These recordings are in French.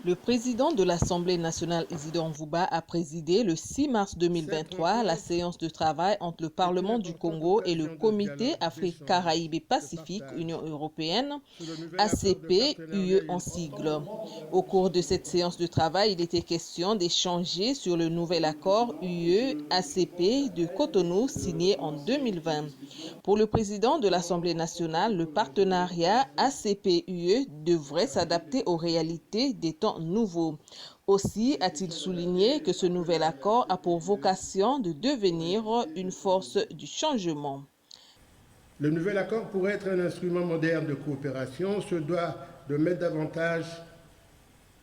Le président de l'Assemblée nationale, Isidore Nvouba, a présidé le 6 mars 2023 la séance de travail entre le Parlement du Congo et le Comité Afrique, Caraïbes et Pacifique, Union européenne, ACP, UE en sigle. Au cours de cette séance de travail, il était question d'échanger sur le nouvel accord UE-ACP de Cotonou signé en 2020. Pour le président de l'Assemblée nationale, le partenariat ACP-UE devrait s'adapter aux réalités des temps nouveaux. Aussi a-t-il souligné que ce nouvel accord a pour vocation de devenir une force du changement. Le nouvel accord pourrait être un instrument moderne de coopération, se doit de mettre davantage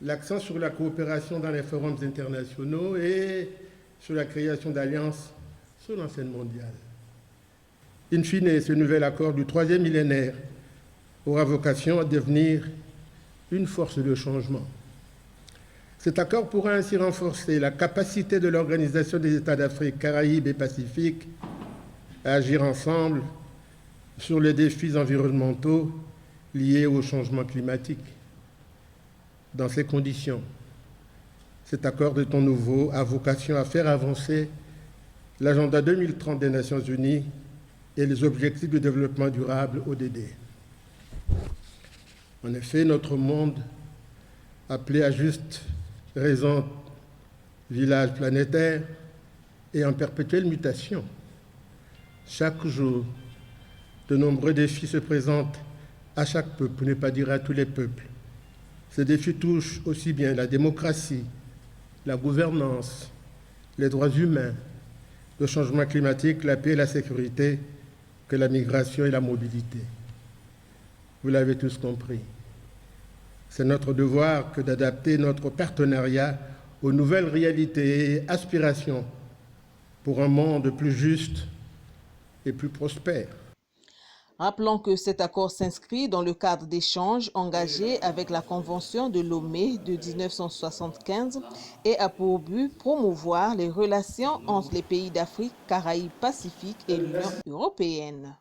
l'accent sur la coopération dans les forums internationaux et sur la création d'alliances sur la scène mondiale. In fine, ce nouvel accord du troisième millénaire aura vocation à devenir une force de changement. Cet accord pourra ainsi renforcer la capacité de l'Organisation des États d'Afrique, Caraïbes et Pacifique à agir ensemble sur les défis environnementaux liés au changement climatique. Dans ces conditions, cet accord de ton nouveau a vocation à faire avancer l'agenda 2030 des Nations Unies et les objectifs de développement durable ODD. En effet, notre monde, appelé à juste raison village planétaire, est en perpétuelle mutation. Chaque jour, de nombreux défis se présentent à chaque peuple, pour ne pas dire à tous les peuples. Ces défis touchent aussi bien la démocratie, la gouvernance, les droits humains, le changement climatique, la paix et la sécurité, que la migration et la mobilité. Vous l'avez tous compris. C'est notre devoir que d'adapter notre partenariat aux nouvelles réalités et aspirations pour un monde plus juste et plus prospère. Rappelons que cet accord s'inscrit dans le cadre d'échanges engagés avec la Convention de Lomé de 1975 et a pour but promouvoir les relations entre les pays d'Afrique, Caraïbes, Pacifique et l'Union européenne.